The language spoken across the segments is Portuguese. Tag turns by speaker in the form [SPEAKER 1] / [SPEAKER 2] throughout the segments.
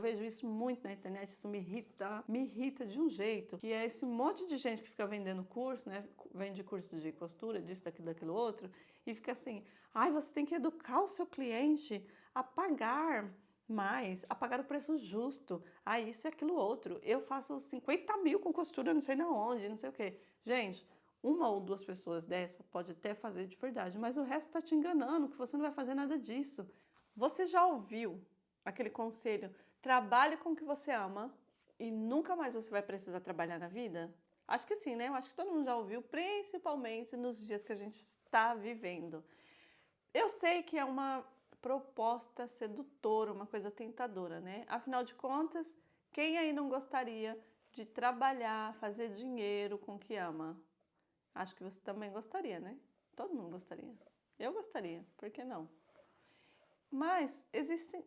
[SPEAKER 1] Eu vejo isso muito na internet, isso me irrita de um jeito, que é esse monte de gente que fica vendendo curso, né? Vende curso de costura, disso, daquilo, daquilo outro, e fica assim, ai, você tem que educar o seu cliente a pagar mais, a pagar o preço justo, isso e aquilo outro. Eu faço 50 mil com costura, não sei na onde, não sei o quê. Gente, uma ou duas pessoas dessa pode até fazer de verdade, mas o resto está te enganando, que você não vai fazer nada disso. Você já ouviu aquele conselho, trabalhe com o que você ama e nunca mais você vai precisar trabalhar na vida? Acho que sim, né? Eu acho que todo mundo já ouviu, principalmente nos dias que a gente está vivendo. Eu sei que é uma proposta sedutora, uma coisa tentadora, né? Afinal de contas, quem aí não gostaria de trabalhar, fazer dinheiro com o que ama? Acho que você também gostaria, né? Todo mundo gostaria. Eu gostaria, por que não? Mas existem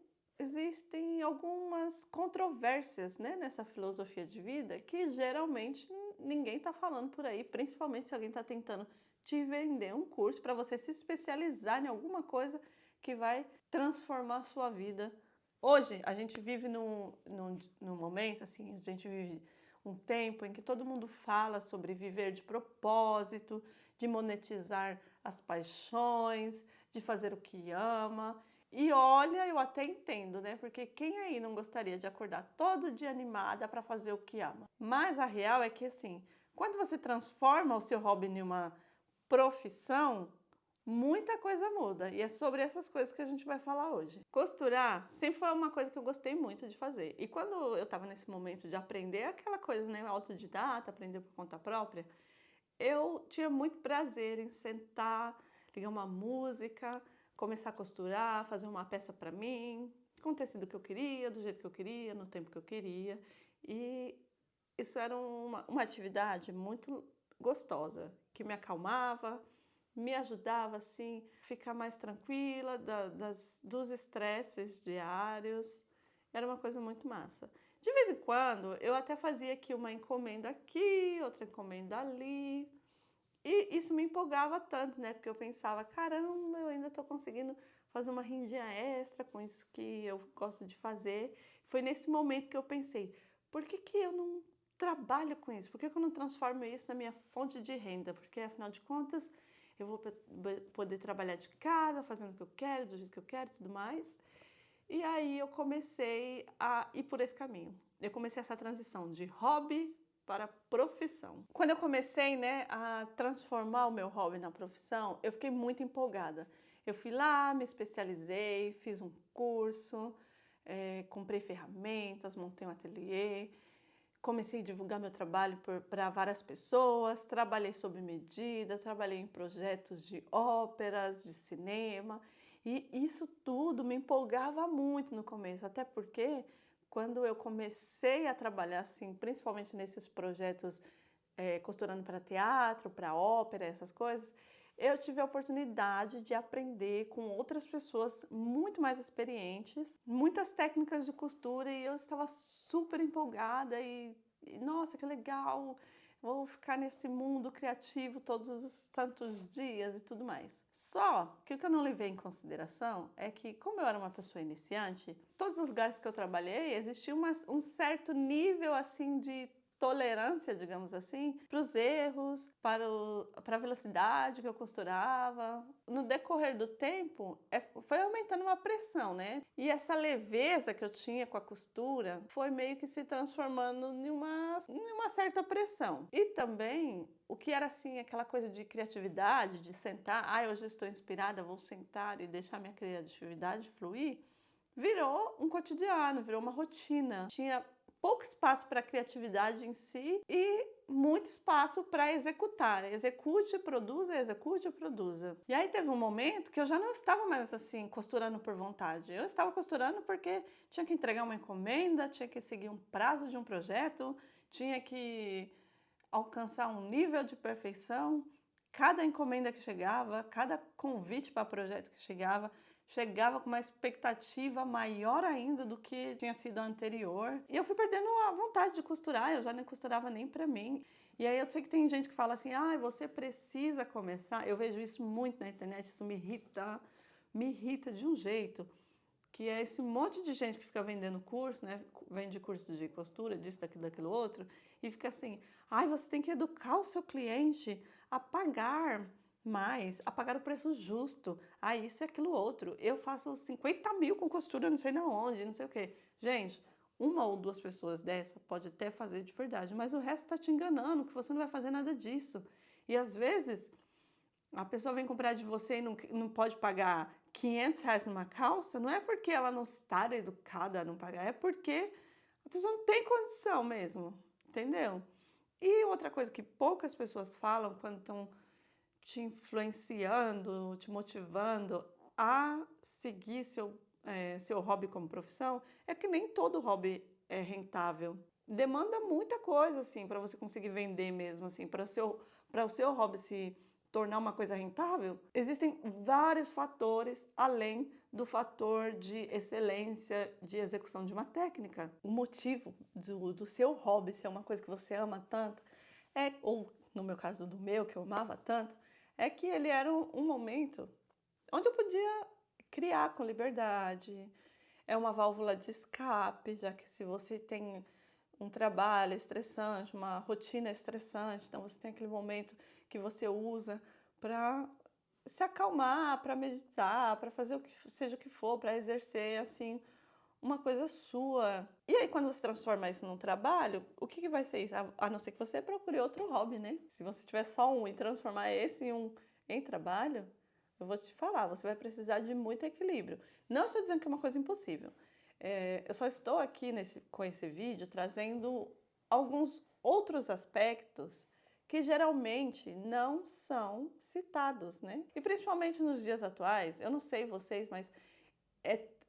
[SPEAKER 1] algumas controvérsias, né, nessa filosofia de vida que geralmente ninguém está falando por aí, principalmente se alguém está tentando te vender um curso para você se especializar em alguma coisa que vai transformar a sua vida. Hoje, a gente vive num momento, assim, a gente vive um tempo em que todo mundo fala sobre viver de propósito, de monetizar as paixões, de fazer o que ama. E olha, eu até entendo, né? Porque quem aí não gostaria de acordar todo dia animada para fazer o que ama? Mas a real é que, assim, quando você transforma o seu hobby em uma profissão, muita coisa muda. E é sobre essas coisas que a gente vai falar hoje. Costurar sempre foi uma coisa que eu gostei muito de fazer. E quando eu estava nesse momento de aprender aquela coisa, né, autodidata, aprender por conta própria, eu tinha muito prazer em sentar, ligar uma música, começar a costurar, fazer uma peça para mim, com o tecido que eu queria, do jeito que eu queria, no tempo que eu queria. E isso era uma atividade muito gostosa, que me acalmava, me ajudava assim, a ficar mais tranquila dos estresses diários. Era uma coisa muito massa. De vez em quando, eu até fazia aqui uma encomenda aqui, outra encomenda ali. E isso me empolgava tanto, né? Porque eu pensava, caramba, eu ainda estou conseguindo fazer uma rendinha extra com isso que eu gosto de fazer. Foi nesse momento que eu pensei, por que que eu não trabalho com isso? Por que que eu não transformo isso na minha fonte de renda? Porque, afinal de contas, eu vou poder trabalhar de casa, fazendo o que eu quero, do jeito que eu quero e tudo mais. E aí eu comecei a ir por esse caminho. Eu comecei essa transição de hobby para profissão. Quando eu comecei, né, a transformar o meu hobby na profissão, eu fiquei muito empolgada. Eu fui lá, me especializei, fiz um curso, comprei ferramentas, montei um ateliê, comecei a divulgar meu trabalho para várias pessoas, trabalhei sob medida, trabalhei em projetos de óperas, de cinema, e isso tudo me empolgava muito no começo, até porque quando eu comecei a trabalhar assim, principalmente nesses projetos costurando para teatro, para ópera, essas coisas, eu tive a oportunidade de aprender com outras pessoas muito mais experientes, muitas técnicas de costura e eu estava super empolgada e nossa, que legal! Vou ficar nesse mundo criativo todos os santos dias e tudo mais. Só que o que eu não levei em consideração é que, como eu era uma pessoa iniciante, todos os lugares que eu trabalhei existia um certo nível assim de tolerância, digamos assim, para os erros, para a velocidade que eu costurava. No decorrer do tempo, foi aumentando uma pressão, né? E essa leveza que eu tinha com a costura foi meio que se transformando em uma certa pressão. E também, o que era assim, aquela coisa de criatividade, de sentar, hoje eu estou inspirada, vou sentar e deixar minha criatividade fluir, virou um cotidiano, virou uma rotina. Tinha pouco espaço para a criatividade em si e muito espaço para executar. Execute, produza, execute, produza. E aí teve um momento que eu já não estava mais assim costurando por vontade. Eu estava costurando porque tinha que entregar uma encomenda, tinha que seguir um prazo de um projeto, tinha que alcançar um nível de perfeição. Cada encomenda que chegava, cada convite para projeto que chegava com uma expectativa maior ainda do que tinha sido a anterior. E eu fui perdendo a vontade de costurar, eu já nem costurava nem para mim. E aí eu sei que tem gente que fala assim, você precisa começar. Eu vejo isso muito na internet, isso me irrita de um jeito. que é esse monte de gente que fica vendendo curso, né? Vende curso de costura, disso, daquilo, daquilo outro, e fica assim, ai, você tem que educar o seu cliente a pagar mais, a pagar o preço justo, ah, isso e aquilo outro. Eu faço 50 mil com costura, não sei na onde, não sei o quê. Gente, uma ou duas pessoas dessa pode até fazer de verdade, mas o resto está te enganando, que você não vai fazer nada disso. E às vezes a pessoa vem comprar de você e não pode pagar R$ 500 numa calça, não é porque ela não está educada a não pagar, é porque a pessoa não tem condição mesmo, entendeu? E outra coisa que poucas pessoas falam quando estão te influenciando, te motivando a seguir seu hobby como profissão, é que nem todo hobby é rentável. Demanda muita coisa, assim, para você conseguir vender mesmo, assim, para o seu hobby se tornar uma coisa rentável. Existem vários fatores além do fator de excelência de execução de uma técnica. O motivo do seu hobby ser uma coisa que você ama tanto ou no meu caso do meu, que eu amava tanto, é que ele era um momento onde eu podia criar com liberdade. É uma válvula de escape, já que se você tem um trabalho estressante, uma rotina estressante, então você tem aquele momento que você usa para se acalmar, para meditar, para fazer seja o que for, para exercer assim uma coisa sua. E aí quando você transforma isso num trabalho, o que vai ser isso? A não ser que você procure outro hobby, né? Se você tiver só um e transformar esse em trabalho, eu vou te falar, você vai precisar de muito equilíbrio. Não estou dizendo que é uma coisa impossível. Eu só estou aqui com esse vídeo trazendo alguns outros aspectos que geralmente não são citados, né? E principalmente nos dias atuais, eu não sei vocês, mas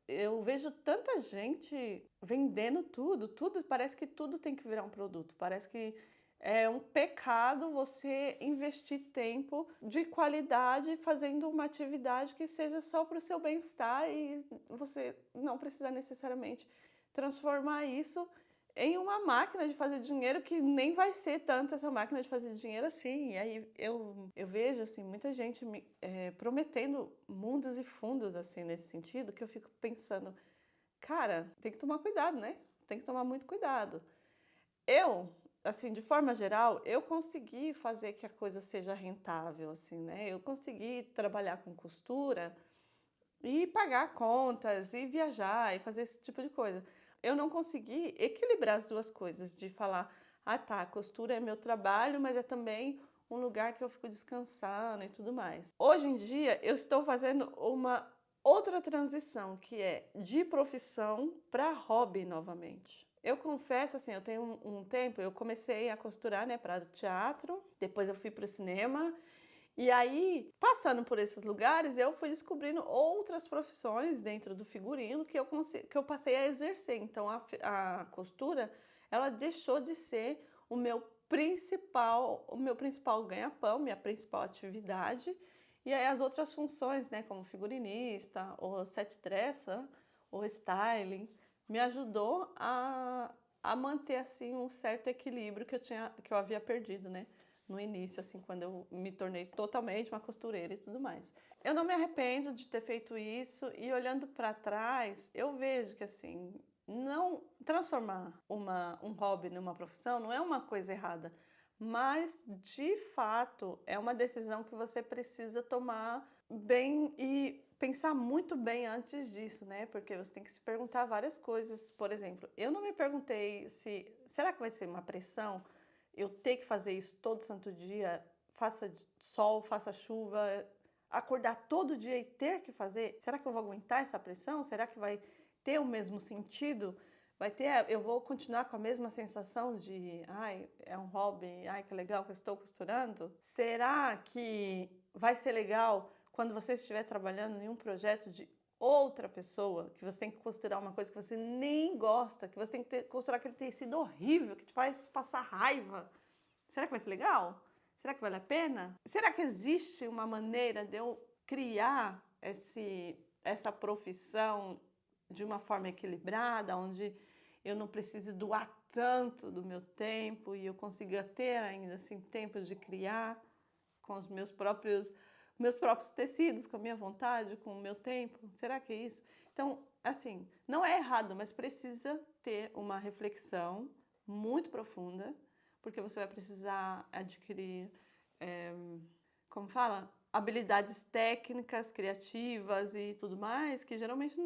[SPEAKER 1] eu vejo tanta gente vendendo tudo, parece que tudo tem que virar um produto, parece que é um pecado você investir tempo de qualidade fazendo uma atividade que seja só para o seu bem-estar e você não precisa necessariamente transformar isso em uma máquina de fazer dinheiro que nem vai ser tanto essa máquina de fazer dinheiro assim. E aí eu vejo assim, muita gente prometendo mundos e fundos assim nesse sentido, que eu fico pensando, cara, tem que tomar cuidado, né? Tem que tomar muito cuidado. Assim, de forma geral, eu consegui fazer que a coisa seja rentável, assim, né? Eu consegui trabalhar com costura e pagar contas e viajar e fazer esse tipo de coisa. Eu não consegui equilibrar as duas coisas, de falar, ah tá, a costura é meu trabalho, mas é também um lugar que eu fico descansando e tudo mais. Hoje em dia, eu estou fazendo uma outra transição, que é de profissão para hobby novamente. Eu confesso, assim, eu tenho um tempo, eu comecei a costurar, né, para o teatro, depois eu fui para o cinema, e aí, passando por esses lugares, eu fui descobrindo outras profissões dentro do figurino que eu passei a exercer. Então, a costura, ela deixou de ser o meu principal ganha-pão, minha principal atividade. E aí as outras funções, né, como figurinista, ou set dresser, ou styling, me ajudou a manter assim um certo equilíbrio que eu havia perdido, né? No início, assim, quando eu me tornei totalmente uma costureira e tudo mais. Eu não me arrependo de ter feito isso e olhando para trás, eu vejo que assim, não transformar um hobby numa profissão não é uma coisa errada, mas de fato é uma decisão que você precisa tomar bem e pensar muito bem antes disso, né? Porque você tem que se perguntar várias coisas. Por exemplo, eu não me perguntei será que vai ser uma pressão eu ter que fazer isso todo santo dia, faça sol, faça chuva, acordar todo dia e ter que fazer? Será que eu vou aguentar essa pressão? Será que vai ter o mesmo sentido? Eu vou continuar com a mesma sensação de, ai, é um hobby, ai, que legal que eu estou costurando? Será que vai ser legal quando você estiver trabalhando em um projeto de outra pessoa, que você tem que costurar uma coisa que você nem gosta, que você tem que costurar aquele tecido horrível, que te faz passar raiva? Será que vai ser legal? Será que vale a pena? Será que existe uma maneira de eu criar essa profissão de uma forma equilibrada, onde eu não precise doar tanto do meu tempo e eu consiga ter ainda assim tempo de criar com os meus próprios tecidos, com a minha vontade, com o meu tempo? Será que é isso? Então, assim, não é errado, mas precisa ter uma reflexão muito profunda, porque você vai precisar adquirir, como fala? Habilidades técnicas, criativas e tudo mais, que geralmente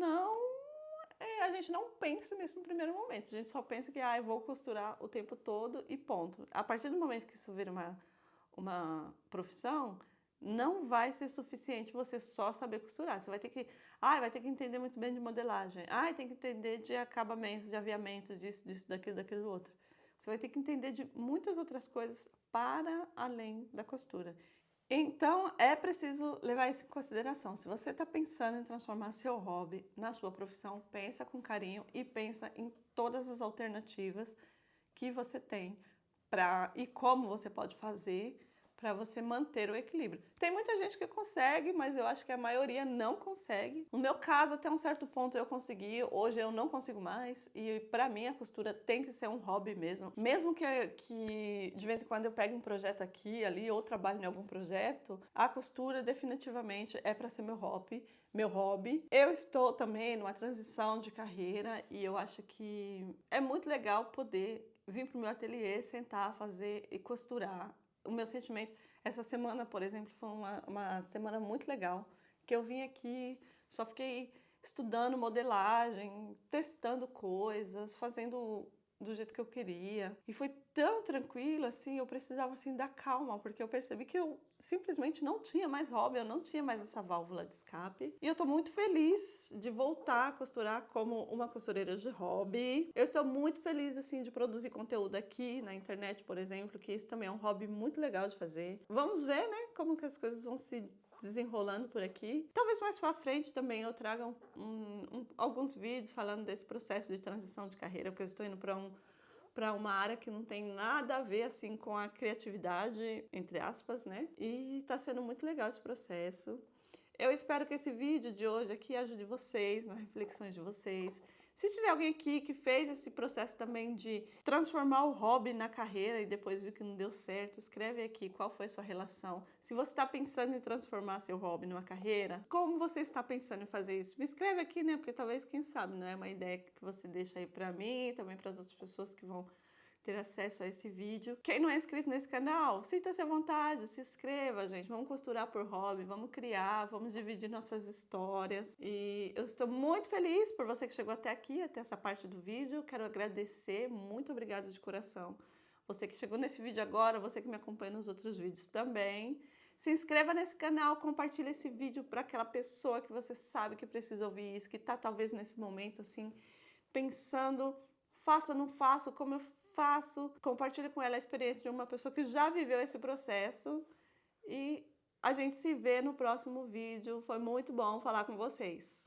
[SPEAKER 1] a gente não pensa nisso no primeiro momento. A gente só pensa que, eu vou costurar o tempo todo e ponto. A partir do momento que isso vira uma profissão, não vai ser suficiente você só saber costurar. Você vai ter que entender muito bem de modelagem. Tem que entender de acabamentos, de aviamentos, disso, daquilo outro. Você vai ter que entender de muitas outras coisas para além da costura. Então, é preciso levar isso em consideração. Se você está pensando em transformar seu hobby na sua profissão, pensa com carinho e pensa em todas as alternativas que você tem e como você pode fazer para você manter o equilíbrio. Tem muita gente que consegue, mas eu acho que a maioria não consegue. No meu caso, até um certo ponto eu consegui, hoje eu não consigo mais. E para mim a costura tem que ser um hobby mesmo. Mesmo que de vez em quando eu pegue um projeto aqui, ali, ou trabalho em algum projeto, a costura definitivamente é para ser meu hobby. Eu estou também numa transição de carreira e eu acho que é muito legal poder vir para o meu ateliê, sentar, fazer e costurar. O meu sentimento, essa semana, por exemplo, foi uma semana muito legal, que eu vim aqui, só fiquei estudando modelagem, testando coisas, fazendo do jeito que eu queria. E foi tão tranquilo, assim, eu precisava, assim, da calma, porque eu percebi que eu simplesmente não tinha mais hobby, eu não tinha mais essa válvula de escape. E eu tô muito feliz de voltar a costurar como uma costureira de hobby. Eu estou muito feliz, assim, de produzir conteúdo aqui na internet, por exemplo, que isso também é um hobby muito legal de fazer. Vamos ver, né, como que as coisas vão se desenrolando por aqui. Talvez mais pra frente também eu traga alguns vídeos falando desse processo de transição de carreira, porque eu estou indo para uma área que não tem nada a ver assim com a criatividade, entre aspas, né? E tá sendo muito legal esse processo. Eu espero que esse vídeo de hoje aqui ajude vocês nas reflexões de vocês. Se tiver alguém aqui que fez esse processo também de transformar o hobby na carreira e depois viu que não deu certo, escreve aqui qual foi a sua relação. Se você está pensando em transformar seu hobby numa carreira, como você está pensando em fazer isso? Me escreve aqui, né? Porque talvez, quem sabe, não é uma ideia que você deixa aí para mim e também para as outras pessoas que vão ter acesso a esse vídeo. Quem não é inscrito nesse canal, sinta-se à vontade, se inscreva, gente. Vamos costurar por hobby, vamos criar, vamos dividir nossas histórias. E eu estou muito feliz por você que chegou até aqui, até essa parte do vídeo. Quero agradecer, muito obrigada de coração. Você que chegou nesse vídeo agora, você que me acompanha nos outros vídeos também. Se inscreva nesse canal, compartilhe esse vídeo para aquela pessoa que você sabe que precisa ouvir isso, que está talvez nesse momento assim, pensando, faço ou não faço, como eu faço. Compartilhe com ela a experiência de uma pessoa que já viveu esse processo. E a gente se vê no próximo vídeo. Foi muito bom falar com vocês.